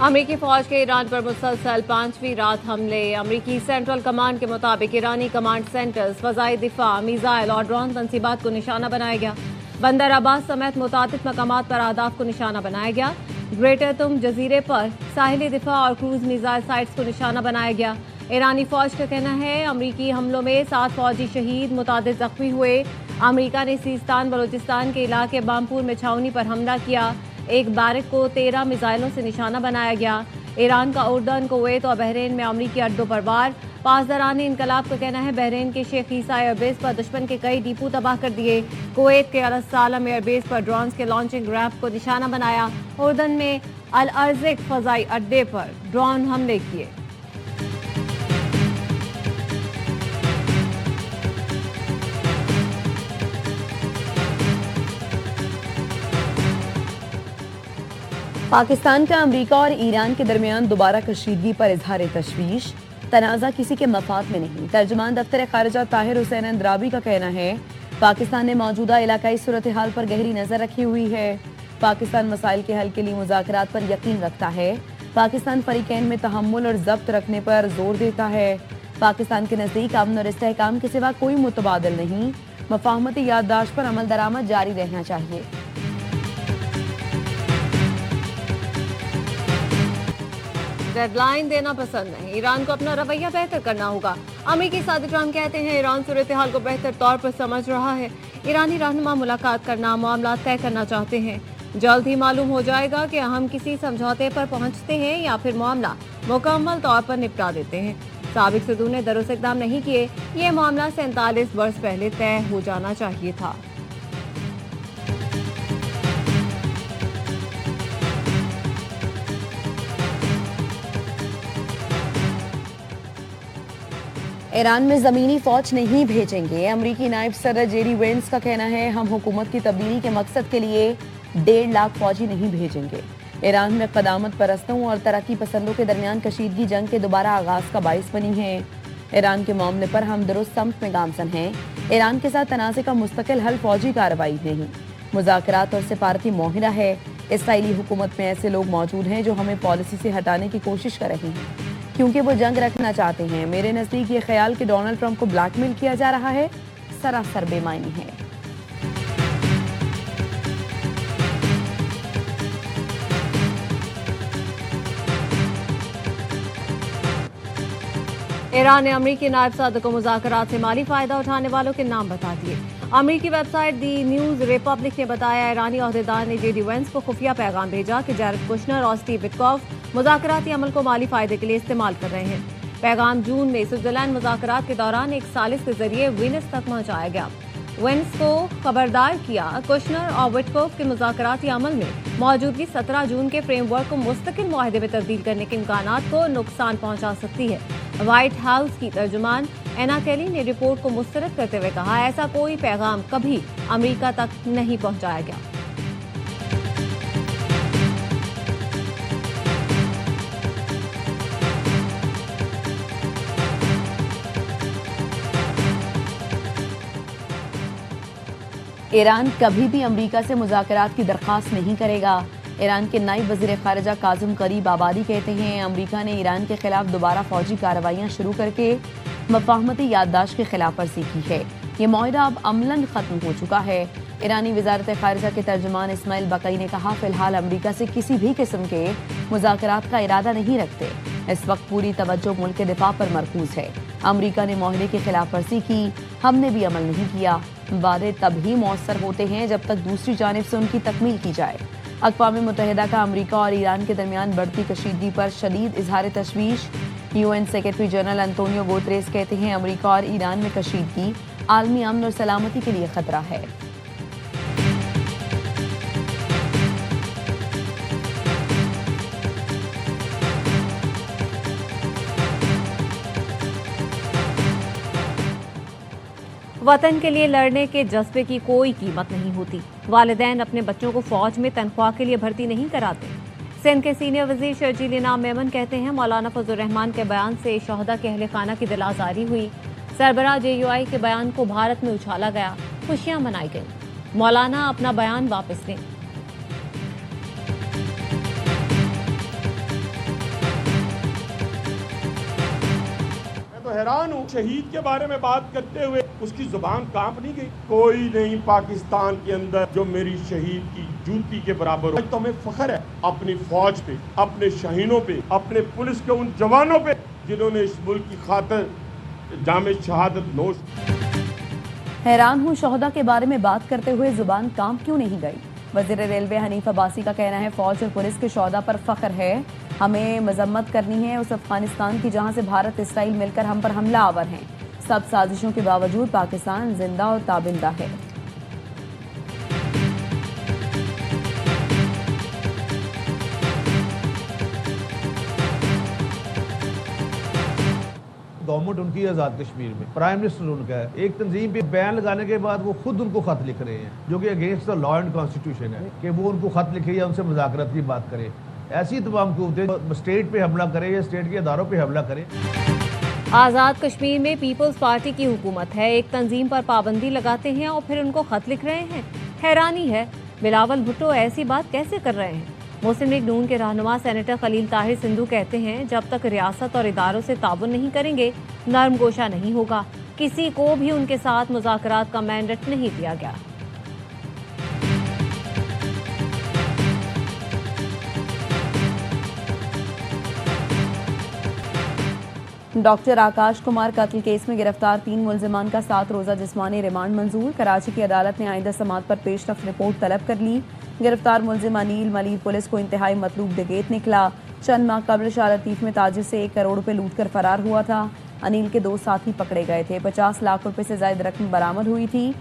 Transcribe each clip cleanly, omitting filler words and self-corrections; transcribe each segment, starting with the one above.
अमरीकी फौज के ईरान पर मुसलसल 5वीं रात हमले। अमरीकी सेंट्रल कमांड के मुताबिक ईरानी कमांड सेंटर्स, फजाई दिफा, मिसाइल और ड्रोन तंसीबात को निशाना बनाया गया। बंदर अब्बास समेत मुतादिद मकामात पर अहदाफ को निशाना बनाया गया। ग्रेटर तुम जजीरे पर साहिली दिफा और क्रूज मिसाइल साइट्स को निशाना बनाया गया। ईरानी फौज का कहना है अमरीकी हमलों में 7 फौजी शहीद, मुतादिद जख्मी हुए। अमरीका ने सीस्तान बलोचिस्तान के इलाके बामपुर में छावनी पर हमला किया। एक बैरक को 13 मिसाइलों से निशाना बनाया गया। ईरान का उर्दन, कुवैत और बहरीन में अमरीकी अड्डों पर वार। पासदारान इनकलाब का कहना है बहरीन के शेख ईसा एयरबेस पर दुश्मन के कई डिपो तबाह कर दिए। कुवैत के अल सालम एयरबेस पर ड्रोन्स के लॉन्चिंग रैम्प को निशाना बनाया। उर्दन में अल अर्जिक फजाई अड्डे पर ड्रोन हमले किए। पाकिस्तान का अमरीका और ईरान के दरमियान दोबारा कशीदगी पर इजहार तशवीश। तनाज़ा किसी के मफाद में नहीं। तर्जुमान दफ्तर खारिजा ताहिर हुसैन अंद्राबी का कहना है पाकिस्तान ने मौजूदा इलाकाई सूरत हाल पर गहरी नजर रखी हुई है। पाकिस्तान मसाइल के हल के लिए मुज़ाकरात पर यकीन रखता है। पाकिस्तान फरीकैन में तहम्मुल और जब्त रखने पर जोर देता है। पाकिस्तान के नज़दीक अमन और इस्तेहकाम के सिवा कोई मुतबादिल नहीं। मफाहमती याददाश्त पर अमल दरामद जारी रहना चाहिए। डेडलाइन देना पसंद नहीं, ईरान को अपना रवैया बेहतर करना होगा। अमेरिकी सदर ट्रंप कहते हैं ईरान सूरत हाल को बेहतर तौर पर समझ रहा है। ईरानी रहनुमा मुलाकात करना, मामला तय करना चाहते हैं। जल्द ही मालूम हो जाएगा कि हम किसी समझौते पर पहुंचते हैं या फिर मामला मुकम्मल तौर पर निपटा देते हैं। साबिक सदूर ने दरुस्त इक़दाम नहीं किए। ये मामला 47 वर्ष पहले तय हो जाना चाहिए था। ईरान में ज़मीनी फौज नहीं भेजेंगे। अमरीकी नायब सदर जेडी वेंस का कहना है हम हुकूमत की तब्दीली के मकसद के लिए 1.5 लाख फौजी नहीं भेजेंगे। ईरान में क़दामत परस्तों और तरक्की पसंदों के दरमियान कशीदगी जंग के दोबारा आगाज का बाइस बनी है। ईरान के मामले पर हम दुरुस्त समत में गामजन हैं। ईरान के साथ तनाज़े का मुस्तकिल हल फौजी कार्रवाई नहीं, मुज़ाकरात और सिफारती माहिरा है। इसराइली हुकूमत में ऐसे लोग मौजूद हैं जो हमें पॉलिसी से हटाने की कोशिश कर रहे हैं क्योंकि वो जंग रखना चाहते हैं। मेरे नज़दीक ये ख्याल कि डोनाल्ड ट्रंप को ब्लैकमेल किया जा रहा है सरासर बेमानी है। ईरान ने अमरीकी नायब सदर को मुज़ाकरात से माली फायदा उठाने वालों के नाम बता दिए। अमरीकी वेबसाइट दी न्यूज़ रिपब्लिक ने बताया ईरानी अहदेदार ने जेडी वेंस को खुफिया पैगाम भेजा कि जैरेड कुशनर और स्टीव विटकॉफ मुज़ाकराती अमल को माली फायदे के लिए इस्तेमाल कर रहे हैं। पैगाम जून में स्विट्जरलैंड मुज़ाकरात के दौरान एक सालिस के जरिए वेनिस तक पहुंचाया गया। वेंस को खबरदार किया कुशनर और विटकॉफ के मुज़ाकराती अमल में मौजूदगी 17 जून के फ्रेमवर्क को मुस्तकिल मुआहदे में तब्दील करने के इम्कानात को नुकसान पहुंचा सकती है। व्हाइट हाउस की तर्जुमान एना केली ने रिपोर्ट को मुस्तरद करते हुए कहा ऐसा कोई पैगाम कभी अमेरिका तक नहीं पहुंचाया गया। ईरान कभी भी अमेरिका से मुज़ाकरात की दरख्वास्त नहीं करेगा। ईरान के नायब वज़ीर ख़ारिजा काज़िम गरीब आबादी कहते हैं अमेरिका ने ईरान के खिलाफ दोबारा फौजी कार्रवाइयाँ शुरू करके मफाहमती याददाश्त की खिलाफ वर्जी की है। ये मुआहदा अब अमलन ख़त्म हो चुका है। ईरानी वज़ारत ख़ारिजा के तर्जुमान इस्माइल बकई ने कहा फ़िलहाल अमेरिका से किसी भी किस्म के मुज़ाकरात का इरादा नहीं रखते। इस वक्त पूरी तवज्जो मुल्क के दिफा पर मरकूज़ है। अमेरिका ने मुआहदे की खिलाफ वर्जी की, हमने भी अमल नहीं किया। वादे तभी मौसर होते हैं जब तक दूसरी जानिब से उनकी तकमील की जाए। अक़वाम मुत्तहिदा का अमरीका और ईरान के दरमियान बढ़ती कशीदगी पर शदीद इजहार तशवीश। UN secretary general Antonio Guterres कहते हैं अमरीका और ईरान में कशीदगी आलमी अमन और सलामती के लिए खतरा है। वतन के लिए लड़ने के जज्बे की कोई कीमत नहीं होती। वालिदैन अपने बच्चों को फौज में तनख्वाह के लिए भर्ती नहीं कराते। सिंध के सीनियर वजीर शर्जील इनाम मेमन कहते हैं मौलाना फजल रहमान के बयान से शहदा के अहले खाना की दिल आज़ारी हुई। सरबराह JUI के बयान को भारत में उछाला गया, खुशियां मनाई गई। मौलाना अपना बयान वापस लें। हैरान हूँ, शहीद के बारे में बात करते हुए उसकी जुबान कांप नहीं गई। कोई नहीं पाकिस्तान के अंदर जो मेरी शहीद की जूती के बराबर हो। तो हमें फख्र है अपनी फौज पे, अपने शहीदों पे, अपने पुलिस के उन जवानों पे जिन्होंने इस मुल्क की खातिर जामे शहादत नोश। हैरान हूँ, शोहदा के बारे में बात करते हुए जुबान कांप क्यों नहीं गई। वज़ीर रेलवे हनीफ अब्बासी का कहना है, फौज और पुलिस के शोहदा पर फख्र है, हमें मजम्मत करनी है उस अफगानिस्तान की जहां से भारत इसराइल मिलकर हम पर हमला आवर हैं। सब साजिशों के बावजूद पाकिस्तान जिंदा और ताबिंदा है। गवर्नमेंट उनकी है आज़ाद कश्मीर में, प्राइम मिनिस्टर उनका है। एक तंजीम पे बयान लगाने के बाद वो खुद उनको खत लिख रहे हैं जो कि against the law and constitution है कि वो उनको खत लिखे या उनसे मुज़ाकरात की बात करें। ऐसी तमाम कुव्वतें स्टेट पे हमला करें या स्टेट के इदारों पे हमला करें। आज़ाद कश्मीर में पीपल्स पार्टी की हुकूमत है, एक तंजीम पर पाबंदी लगाते हैं और फिर उनको खत लिख रहे हैं। हैरानी है, बिलावल भुट्टो ऐसी बात कैसे कर रहे हैं। मुस्लिम लीग नून के रहनुमा सेनेटर खलील ताहिर सिंधु कहते हैं, जब तक रियासत और इदारों से ताउन नहीं करेंगे नरम गोशा नहीं होगा। किसी को भी उनके साथ मुज़ाकरात का मैंडेट नहीं दिया गया। डॉक्टर आकाश कुमार कत्ल केस में गिरफ्तार 3 मुलजिमान का 7 रोज़ा जिस्मानी रिमांड मंजूर। कराची की अदालत ने आइंदा समाअत पर पेशरफ रिपोर्ट तलब कर ली। गिरफ्तार मुलजिम अनील मलिर पुलिस को इंतहाई मतलूब डकैत निकला। चंद माह कबल शाह लतीफ में ताजिर से 1 करोड़ रुपए लूट कर फरार हुआ था। अनील के 2 साथी पकड़े गए थे। 50 लाख रुपए से ज्यादा रकम बरामद हुई थी।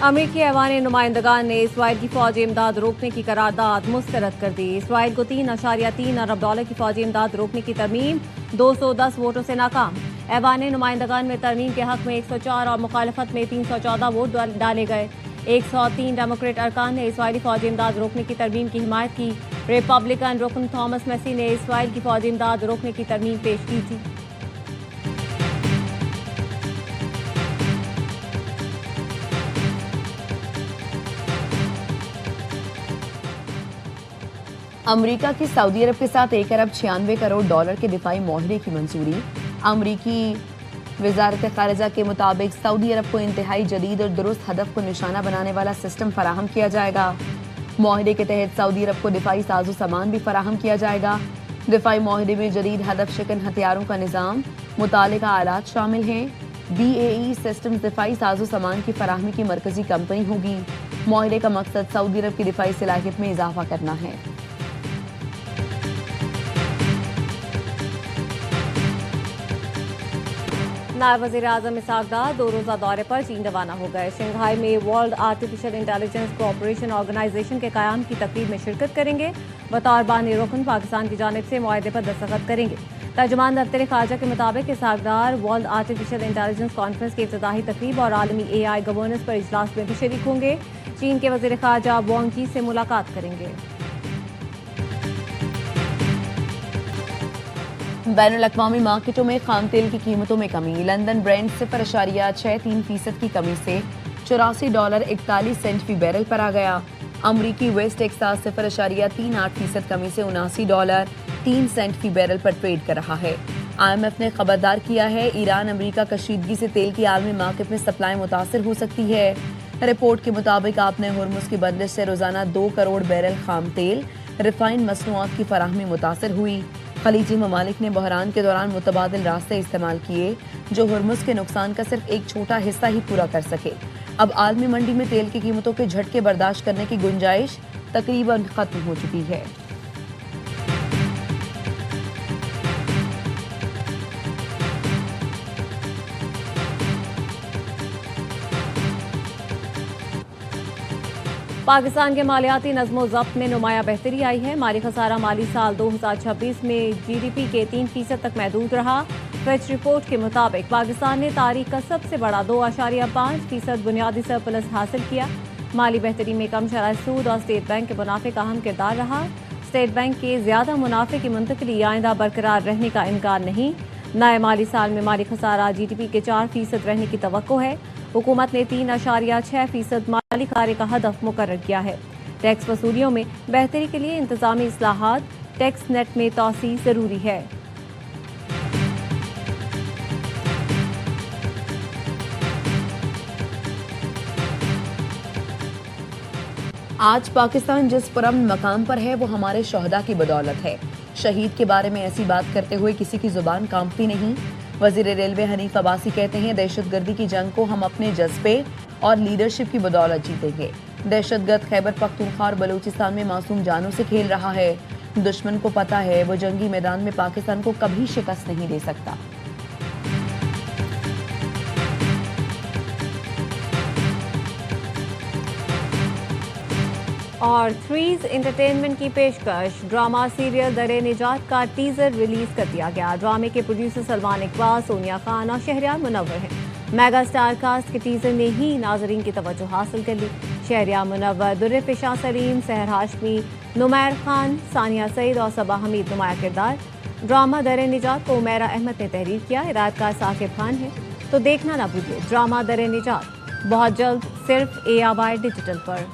अमरीकी ऐवान नुमाइंदगान ने इसराइल की फौजी इमदाद रोकने की करारदाद मुस्तरद कर दी। इसराइल को $3.3 अरब की फौजी इमदाद रोकने की तरमीम 210 वोटों से नाकाम। ऐवान नुमाइंदगान में तरमीम के हक में 104 और मुखालफत में 314 वोट डाले गए। 103 डेमोक्रेट अरकान ने इसराइली फौजी इमदाद रोकने की तरमीम की हिमायत की। रिपब्लिकन रुकन थॉमस मैसी ने इसराइल की फौजी इमदाद रोकने की तरमीम पेश की थी। अमेरिका की सऊदी अरब के साथ 1 अरब 96 करोड़ डॉलर के दिफाई माहरे की मंजूरी। अमरीकी वजारत खारिजा के मुताबिक सऊदी अरब को इंतहाई जदीद और दुरुस्त हदफ को निशाना बनाने वाला सिस्टम फराहम किया जाएगा। माहरे के तहत सऊदी अरब को दिफाई साजो सामान भी फराहम किया जाएगा। दिफाई माहरे में जदीद हदफ शिकन हथियारों का निज़ाम, मुतालिका आलात शामिल हैं। BAE सिस्टम्स दिफाई साजो सामान की फराहमी की मरकजी कंपनी होगी। माहरे का मकसद सऊदी अरब की दिफाई सलाहियत में इजाफा करना है। नायब वज़ीर आज़म इसहाक डार 2 रोज़ा दौरे पर चीन रवाना हो गए। शंघाई में world artificial intelligence cooperation organisation के क़याम की तकरीब में शिरकत करेंगे। बतौर बानी रुकन पाकिस्तान की जानिब से मुआहदे पर दस्तखत करेंगे। तर्जुमान दफ्तर खारजा के मुताबिक इसहाक डार वर्ल्ड आर्टिफिशियल इंटेलिजेंस कॉन्फ्रेंस की इब्तिदाई तकरीब और आलमी AI गवर्नेंस पर इजलास में भी शरीक होंगे। चीन के वज़ीर खारजा वांग यी से मुलाकात करेंगे। बैनुल-अक़वामी मार्केटों में खाम तेल की कीमतों में कमी। लंदन ब्रेंट 0.63% की कमी से $84.41 फी बैरल पर आ गया। अमरीकी वेस्ट टेक्सास 0.38% कमी से $79.03 फी बैरल पर ट्रेड कर रहा है। IMF ने खबरदार किया है, ईरान अमरीका कशीदगी से तेल की आलमी मार्केट में सप्लाई मुतासर हो सकती है। रिपोर्ट के मुताबिक आपने हुर्मुज़ की बंदिश से रोजाना 2 करोड़ बैरल खाम तेल रिफाइंड मसनूआत की फराहमी मुतासर हुई। खलीजी ममालिक ने बहरान के दौरान मुतबादिल रास्ते इस्तेमाल किए जो हुर्मुज़ के नुकसान का सिर्फ एक छोटा हिस्सा ही पूरा कर सके। अब आलमी मंडी में तेल की कीमतों के झटके बर्दाश्त करने की गुंजाइश तकरीबन खत्म हो चुकी है। पाकिस्तान के मालियाती नज़्मो ज़ब्त में नुमाया बेहतरी आई है। माली खसारा माली साल 2026 में GDP के 3% तक महदूद रहा। फिच रिपोर्ट के मुताबिक पाकिस्तान ने तारीख का सबसे बड़ा 2.5% बुनियादी सरप्लस हासिल किया। माली बेहतरी में कम शरह सूद और स्टेट बैंक के मुनाफे का अहम किरदार रहा। स्टेट बैंक के ज्यादा मुनाफे की मुंतकली आइंदा बरकरार रहने का इम्कान नहीं। नए माली साल में माली खसारा GDP के 4% रहने की तवक्को है। हुकूमत ने 3.6% माली कार्य का हदफ मुकर्रर किया है। टैक्स वसूलियों में बेहतरी के लिए इंतजामी इस्लाहात, टैक्स नेट में तोसी जरूरी है। आज पाकिस्तान जिस पुरअमन मकाम पर है वो हमारे शोहदा की बदौलत है। शहीद के बारे में ऐसी बात करते हुए किसी की जुबान कांपती नहीं। वजीर रेलवे हनीफ अब्बासी कहते हैं, दहशतगर्दी की जंग को हम अपने जज्बे और लीडरशिप की बदौलत जीतेंगे। दहशतगर्द खैबर पख्तूनख्वा और बलूचिस्तान में मासूम जानों से खेल रहा है। दुश्मन को पता है वो जंगी मैदान में पाकिस्तान को कभी शिकस्त नहीं दे सकता। और थ्रीज एंटरटेनमेंट की पेशकश ड्रामा सीरियल दरे निजात का टीजर रिलीज कर दिया गया। ड्रामे के प्रोड्यूसर सलमान इकबाल, सोनिया खान और शहरयार मुनव्वर हैं। मेगा स्टार कास्ट के टीजर ने ही नाजरीन की तवज्जो हासिल कर ली। शहरयार मुनव्वर, दुर्र पेशा सलीम, सहर हाशमी, नुमैर खान, सानिया सईद और सबा हमीद नुमाया किरदार। ड्रामा दरे निजात को उमैरा अहमद ने तहरीर किया। हिदायतकार साकिब खान है। तो देखना ना भूलिए ड्रामा दरे निजात बहुत जल्द सिर्फ ARY डिजिटल पर।